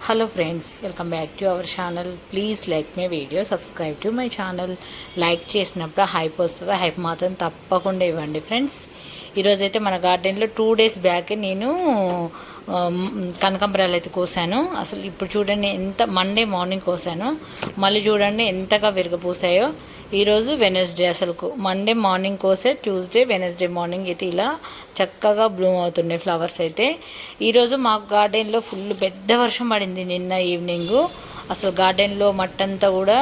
Hello friends, welcome back to our channel. Please like my video, subscribe to my channel. Like చేసినప్పుడు hype వస్తుంది, hype మాత్రం తప్పకుండా ఇవ్వండి friends. ఈరోజైతే మన గార్డెన్లో 2 days బ్యాక్ నేను కనకాంబరాలు అయితే కోసాను. అసలు ఇప్పుడు చూడండి ఎంత మండే మార్నింగ్ కోసాను, మళ్ళీ చూడండి ఎంతగా విరగపూసాయో. ఈరోజు వెనస్డే, అసలుకు మండే మార్నింగ్ కోసే ట్యూస్డే వెనస్డే మార్నింగ్ అయితే ఇలా చక్కగా బ్లూమ్ అవుతున్నాయి ఫ్లవర్స్ అయితే. ఈరోజు మా గార్డెన్లో ఫుల్ పెద్ద వర్షం పడింది నిన్న ఈవినింగు. అసలు గార్డెన్లో మట్టంతా కూడా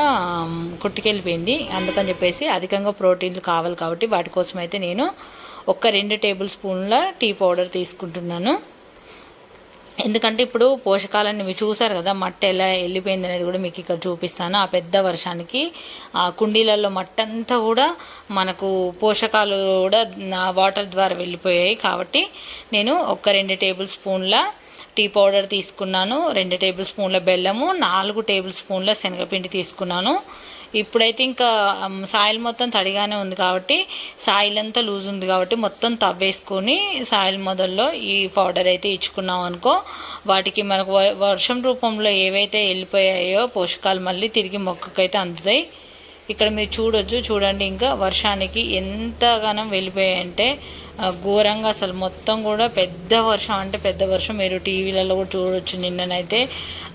కొట్టుకెళ్ళిపోయింది. అందుకని చెప్పేసి అధికంగా ప్రోటీన్లు కావాలి కాబట్టి వాటి కోసం అయితే నేను ఒక 2 టేబుల్ స్పూన్ల టీ పౌడర్ తీసుకుంటున్నాను. ఎందుకంటే ఇప్పుడు పోషకాలన్నీ మీరు చూసారు కదా, మట్టి ఎలా వెళ్ళిపోయింది అనేది కూడా మీకు ఇక్కడ చూపిస్తాను. ఆ పెద్ద వర్షానికి ఆ కుండీలలో మట్టి అంతా కూడా మనకు పోషకాలు కూడా వాటర్ ద్వారా వెళ్ళిపోయాయి. కాబట్టి నేను ఒక 2 టేబుల్ స్పూన్ల టీ పౌడర్ తీసుకున్నాను, 2 టేబుల్ స్పూన్ల బెల్లము, 4 టేబుల్ స్పూన్ల శనగపిండి తీసుకున్నాను. ఇప్పుడైతే ఇంకా సాయిల్ మొత్తం తడిగానే ఉంది కాబట్టి, సాయిల్ అంతా లూజ్ ఉంది కాబట్టి మొత్తం తవ్వేసుకొని సాయిల్ మొదల్లో ఈ పౌడర్ అయితే ఇచ్చుకున్నాం అనుకో, వాటికి మనకు వర్షం రూపంలో ఏవైతే వెళ్ళిపోయాయో పోషకాలు మళ్ళీ తిరిగి మొక్కకైతే అందుతాయి. ఇక్కడ మీరు చూడండి ఇంకా వర్షానికి ఎంతగానో వెళ్ళిపోయాయంటే ఘోరంగా, అసలు మొత్తం కూడా పెద్ద వర్షం అంటే పెద్ద వర్షం. మీరు టీవీలలో కూడా చూడొచ్చు. నిన్ననైతే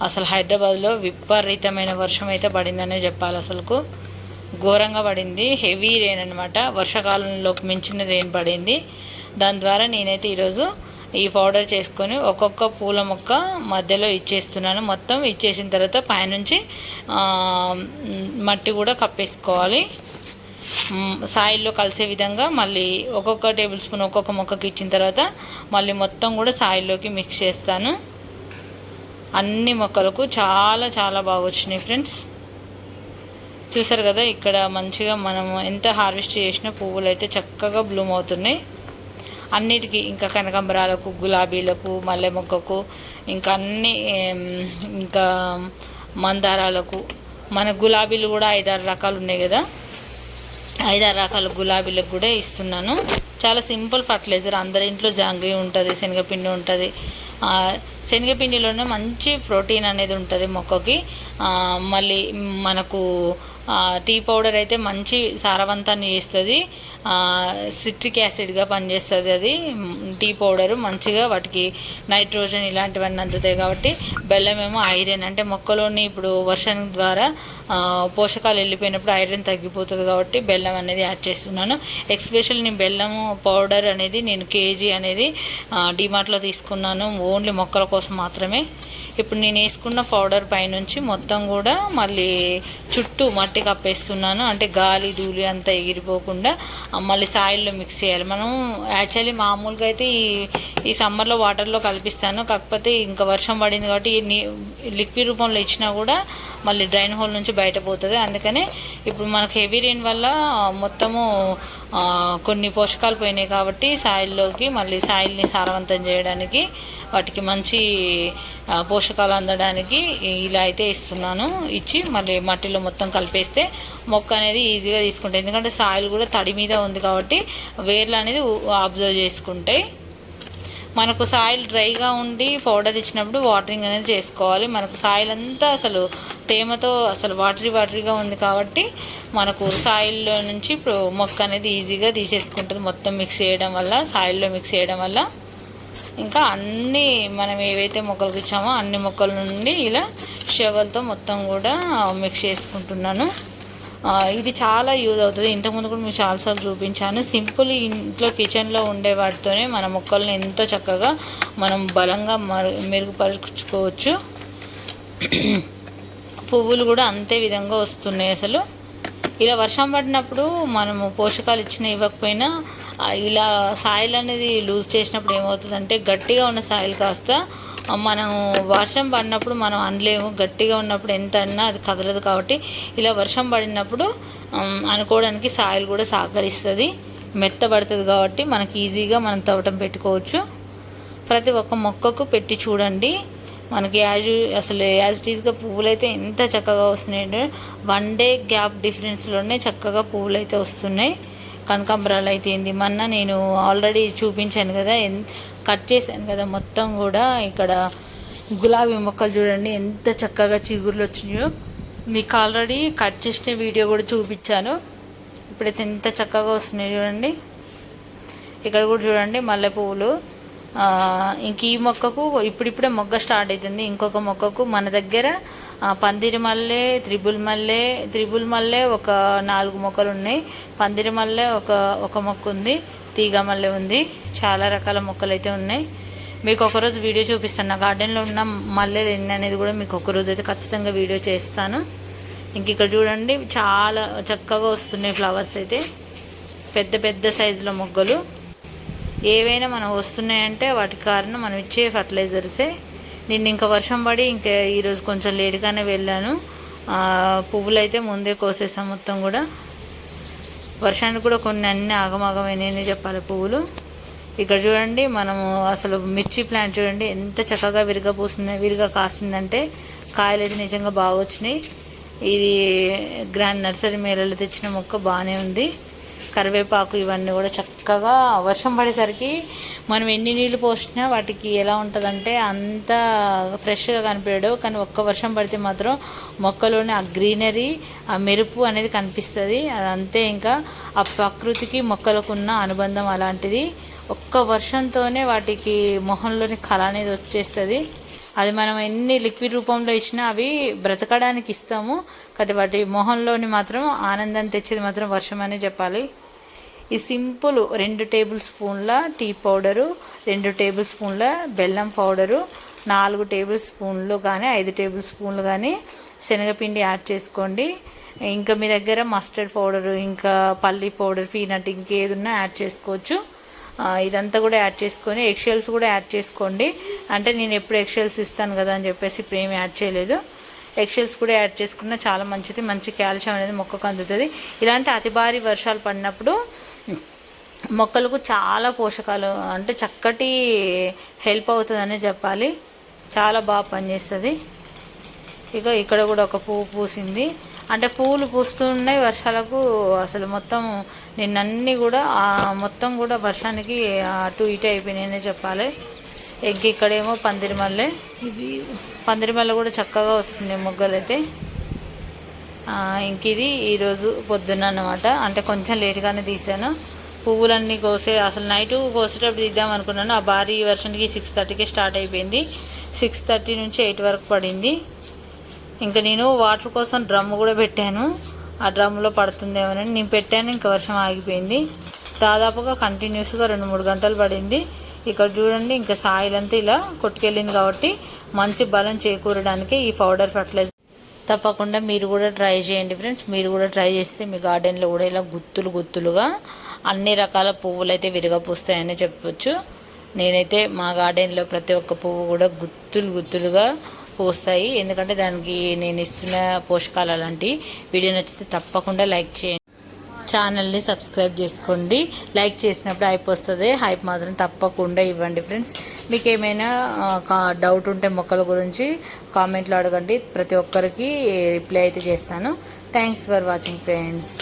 అసలు హైదరాబాద్లో విపరీతమైన వర్షం అయితే పడిందనే చెప్పాలి. అసలుకు ఘోరంగా పడింది, హెవీ రెయిన్ అనమాట. వర్షాకాలంలోకి మించిన రెయిన్ పడింది. దాని ద్వారా నేనైతే ఈరోజు ఈ పౌడర్ చేసుకొని ఒక్కొక్క పూల మొక్క మధ్యలో ఇచ్చేస్తున్నాను. మొత్తం ఇచ్చేసిన తర్వాత పైనుంచి మట్టి కూడా కప్పేసుకోవాలి. సాయిల్లో కలిసే విధంగా మళ్ళీ ఒక్కొక్క టేబుల్ స్పూన్ ఒక్కొక్క మొక్కకి ఇచ్చిన తర్వాత మళ్ళీ మొత్తం కూడా సాయిల్లోకి మిక్స్ చేస్తాను. అన్ని మొక్కలకు చాలా చాలా బాగా వచ్చినాయి ఫ్రెండ్స్. చూసారు కదా, ఇక్కడ మంచిగా మనము ఎంత హార్వెస్ట్ చేసినా పువ్వులు అయితే చక్కగా బ్లూమ్ అవుతున్నాయి అన్నిటికీ. ఇంకా కనకాంబరాలకు, గులాబీలకు, మల్లె మొక్కకు, ఇంకా అన్ని, ఇంకా మందారాలకు, మన గులాబీలు కూడా 5-6 రకాలు ఉన్నాయి కదా, 5-6 రకాల గులాబీలకు కూడా ఇస్తున్నాను. చాలా సింపుల్ ఫర్టిలైజర్. అందరి ఇంట్లో జాంగ్రీ ఉంటుంది, శనగపిండి ఉంటుంది. శనగపిండిలోనే మంచి ప్రోటీన్ అనేది ఉంటుంది మొక్కకి. మళ్ళీ మనకు టీ పౌడర్ అయితే మంచి సారవంతాన్ని చేస్తుంది, సిట్రిక్ యాసిడ్గా పనిచేస్తుంది. అది టీ పౌడరు మంచిగా వాటికి నైట్రోజన్ ఇలాంటివన్నీ అందుతాయి. కాబట్టి బెల్లం ఏమో ఐరన్, అంటే మొక్కలోని ఇప్పుడు వర్షం ద్వారా పోషకాలు వెళ్ళిపోయినప్పుడు ఐరన్ తగ్గిపోతుంది కాబట్టి బెల్లం అనేది యాడ్ చేస్తున్నాను. ఎస్పెషల్ నేను బెల్లము పౌడర్ అనేది నేను కేజీ అనేది డిమార్ట్లో తీసుకున్నాను, ఓన్లీ మొక్కల కోసం మాత్రమే. ఇప్పుడు నేను వేసుకున్న పౌడర్ పైనుంచి మొత్తం కూడా మళ్ళీ చుట్టూ మట్టి కప్పేస్తున్నాను. అంటే గాలి ధూళి అంతా ఎగిరిపోకుండా మళ్ళీ సాయిల్లో మిక్స్ చేయాలి. మనం యాక్చువల్లీ మామూలుగా అయితే ఈ సమ్మర్లో వాటర్లో కల్పిస్తాను. కాకపోతే ఇంకా వర్షం పడింది కాబట్టి లిక్విడ్ రూపంలో ఇచ్చినా కూడా మళ్ళీ డ్రైన్ హోల్ నుంచి బయటపోతుంది. అందుకనే ఇప్పుడు మనకు హెవీ రెయిన్ వల్ల మొత్తము కొన్ని పోషకాలు పోయినాయి కాబట్టి సాయిల్లోకి మళ్ళీ సాయిల్ని సారవంతం చేయడానికి, వాటికి మంచి పోషకాలు అందడానికి ఇలా అయితే ఇస్తున్నాను. ఇచ్చి మళ్ళీ మట్టిలో మొత్తం కలిపేస్తే మొక్క అనేది ఈజీగా తీసుకుంటాయి. ఎందుకంటే సాయిల్ కూడా తడి మీద ఉంది కాబట్టి వేర్లు అనేది అబ్జర్వ్ చేసుకుంటాయి. మనకు సాయిల్ డ్రైగా ఉండి పౌడర్ ఇచ్చినప్పుడు వాటరింగ్ అనేది చేసుకోవాలి. మనకు సాయిల్ అంతా అసలు తేమతో అసలు వాటరీగా ఉంది కాబట్టి మనకు సాయిల్లో నుంచి ఇప్పుడు మొక్క అనేది ఈజీగా తీసేసుకుంటుంది. మొత్తం మిక్స్ చేయడం వల్ల, సాయిల్లో మిక్స్ చేయడం వల్ల. ఇంకా అన్నీ మనం ఏవైతే మొక్కలకు ఇచ్చామో అన్ని మొక్కల నుండి ఇలా షవల్తో మొత్తం కూడా మిక్స్ చేసుకుంటున్నాను. ఇది చాలా యూజ్ అవుతుంది. ఇంతకుముందు కూడా మీకు చాలాసార్లు చూపించాను. సింపుల్ ఇంట్లో కిచెన్లో ఉండే వాటితోనే మన మొక్కలను ఎంతో చక్కగా మనం బలంగా మెరుగుపరుచుకోవచ్చు. పువ్వులు కూడా అంతే విధంగా వస్తున్నాయి. అసలు ఇలా వర్షం పడినప్పుడు మనము పోషకాలు ఇవ్వకపోయినా ఇలా సాయిల్ అనేది లూజ్ చేసినప్పుడు ఏమవుతుందంటే గట్టిగా ఉన్న సాయిల్ కాస్త మనం వర్షం పడినప్పుడు మనం అనలేము. గట్టిగా ఉన్నప్పుడు ఎంత అన్నా అది కదలదు. కాబట్టి ఇలా వర్షం పడినప్పుడు అనుకోవడానికి సాయిల్ కూడా సహకరిస్తుంది, మెత్తబడుతుంది. కాబట్టి మనకి ఈజీగా మనం తవ్వటం పెట్టుకోవచ్చు. ప్రతి ఒక్క మొక్కకు పెట్టి చూడండి. మనకి అసలు యాజ్ ఇట్ ఈస్గా పువ్వులు అయితే ఎంత చక్కగా వస్తున్నాయి. 1 day గ్యాప్ డిఫరెన్స్లోనే చక్కగా పువ్వులు అయితే వస్తున్నాయి. కనకాంబరాలు అయితే ఏంది, మొన్న నేను ఆల్రెడీ చూపించాను కదా, కట్ చేశాను కదా మొత్తం కూడా. ఇక్కడ గులాబీ మొక్కలు చూడండి ఎంత చక్కగా చిగుర్లు వచ్చినాయో. మీకు ఆల్రెడీ కట్ చేసిన వీడియో కూడా చూపించాను. ఇప్పుడైతే ఎంత చక్కగా వస్తున్నాయి చూడండి. ఇక్కడ కూడా చూడండి మల్లె పువ్వులు. ఇంక ఈ మొక్కకు ఇప్పుడిప్పుడే మొగ్గ స్టార్ట్ అవుతుంది. ఇంకొక మొక్కకు మన దగ్గర పందిరి మల్లె, త్రిబుల్ మల్లె ఒక 4 మొక్కలు ఉన్నాయి. పందిరి మల్లె ఒక మొక్క ఉంది. తీగ మల్లె ఉంది. చాలా రకాల మొక్కలు అయితే ఉన్నాయి. మీకు ఒకరోజు వీడియో చూపిస్తాను. నా గార్డెన్లో ఉన్న మల్లెలు ఎన్ని అనేది కూడా మీకు ఒకరోజు అయితే ఖచ్చితంగా వీడియో చేస్తాను. ఇంక ఇక్కడ చూడండి చాలా చక్కగా వస్తున్నాయి ఫ్లవర్స్ అయితే. పెద్ద పెద్ద సైజులో మొగ్గలు. ఏవైనా మనం వస్తున్నాయంటే వాటికి కారణం మనం ఇచ్చే ఫర్టిలైజర్సే. నిన్న ఇంకా వర్షం పడి ఇంకా ఈరోజు కొంచెం లేట్గానే వెళ్ళాను. పువ్వులు అయితే ముందే కోసేసాం మొత్తం కూడా. వర్షానికి కూడా కొన్ని అన్నీ ఆగమాగమైనాయని చెప్పాలి పువ్వులు. ఇక్కడ చూడండి మనము అసలు మిర్చి ప్లాంట్ చూడండి ఎంత చక్కగా విరిగా కాసిందంటే కాయలు అయితే నిజంగా బాగా వచ్చినాయి. ఇది గ్రాండ్ నర్సరీ మేళలో తెచ్చిన మొక్క బాగానే ఉంది. కరివేపాకు ఇవన్నీ కూడా చక్కగా వర్షం పడేసరికి మనం ఎన్ని నీళ్ళు పోసినా వాటికి ఎలా ఉంటుందంటే అంత ఫ్రెష్గా కనిపించడు. కానీ ఒక్క వర్షం పడితే మాత్రం మొక్కలోని ఆ గ్రీనరీ, ఆ మెరుపు అనేది కనిపిస్తుంది. అదంతే. ఇంకా ఆ ప్రకృతికి మొక్కలకు ఉన్న అనుబంధం అలాంటిది. ఒక్క వర్షంతోనే వాటికి మొహంలోని కళ అనేది వచ్చేస్తుంది. అది మనం ఎన్ని లిక్విడ్ రూపంలో ఇచ్చినా అవి బ్రతకడానికి ఇస్తాము. కాబట్టి వాటి మొహంలోని మాత్రం ఆనందాన్ని తెచ్చేది మాత్రం వర్షం అనే చెప్పాలి. ఈ సింపుల్ 2 టేబుల్ స్పూన్ల టీ పౌడరు, 2 టేబుల్ స్పూన్ల బెల్లం పౌడరు, 4 టేబుల్ స్పూన్లు కానీ 5 టేబుల్ స్పూన్లు కానీ శనగపిండి యాడ్ చేసుకోండి. ఇంకా మీ దగ్గర మస్టర్డ్ పౌడరు, ఇంకా పల్లి పౌడర్, పీనట్ ఇంకేది ఉన్నా యాడ్ చేసుకోవచ్చు. ఇదంతా కూడా యాడ్ చేసుకొని ఎగ్షెల్స్ కూడా యాడ్ చేసుకోండి. అంటే నేను ఎప్పుడు ఎగ్షెల్స్ ఇస్తాను కదా అని చెప్పేసి ఇప్పుడు ఏమి యాడ్ చేయలేదు. ఎగ్షెల్స్ కూడా యాడ్ చేసుకున్న చాలా మంచిది. మంచి కాల్షియం అనేది మొక్కకు అందుతుంది. ఇలాంటి అతి భారీ వర్షాలు పడినప్పుడు మొక్కలకు చాలా పోషకాలు అంటే చక్కటి హెల్ప్ అవుతుందనే చెప్పాలి. చాలా బాగా పనిచేస్తుంది. ఇక ఇక్కడ కూడా ఒక పువ్వు పూసింది. అంటే పువ్వులు పూస్తున్నాయి వర్షాలకు. అసలు మొత్తం నిన్నన్నీ కూడా మొత్తం కూడా వర్షానికి అటు ఇటు అయిపోయినాయనే చెప్పాలి. ఇక్కడేమో పందిరి మల్లె. పందిరి మల్లె కూడా చక్కగా వస్తుంది మొగ్గలు అయితే. ఇంక ఇది ఈరోజు పొద్దున్న అన్నమాట. అంటే కొంచెం లేట్గానే తీసాను. పువ్వులన్నీ అసలు నైట్ కోసేటప్పుడు తీద్దాం అనుకున్నాను. ఆ భారీ వర్షానికి 6:30కే స్టార్ట్ అయిపోయింది. 6:30 నుంచి 8 వరకు పడింది. ఇంకా నేను వాటర్ కోసం డ్రమ్ కూడా పెట్టాను. ఆ డ్రమ్లో పడుతుందేమోనని నేను పెట్టాను. ఇంకా వర్షం ఆగిపోయింది. దాదాపుగా కంటిన్యూస్గా 2-3 గంటలు పడింది. ఇక్కడ చూడండి ఇంకా సాయిల్ అంతా ఇలా కొట్టుకెళ్ళింది. కాబట్టి మంచి బలం చేకూరడానికి ఈ పౌడర్ ఫర్టిలైజర్ తప్పకుండా మీరు కూడా ట్రై చేయండి ఫ్రెండ్స్. మీరు కూడా ట్రై చేస్తే మీ గార్డెన్లో కూడా ఇలా గుత్తులుగా అన్ని రకాల పువ్వులు అయితే విరగపూస్తాయని చెప్పవచ్చు. నేనైతే మా గార్డెన్లో ప్రతి ఒక్క పువ్వు కూడా గుత్తులుగా పూస్తాయి. ఎందుకంటే దానికి నేను ఇస్తున్న పోషకాలు అలాంటివి. వీడియో నచ్చితే తప్పకుండా లైక్ చేయండి. ఛానల్ని సబ్స్క్రైబ్ చేసుకోండి. లైక్ చేసినప్పుడు హైప్ వస్తుంది. హైప్ మాత్రం తప్పకుండా ఇవ్వండి ఫ్రెండ్స్. మీకు ఏమైనా డౌట్ ఉంటే మొక్కల గురించి కామెంట్లో అడగండి. ప్రతి ఒక్కరికి రిప్లై అయితే చేస్తాను. Thanks for watching friends.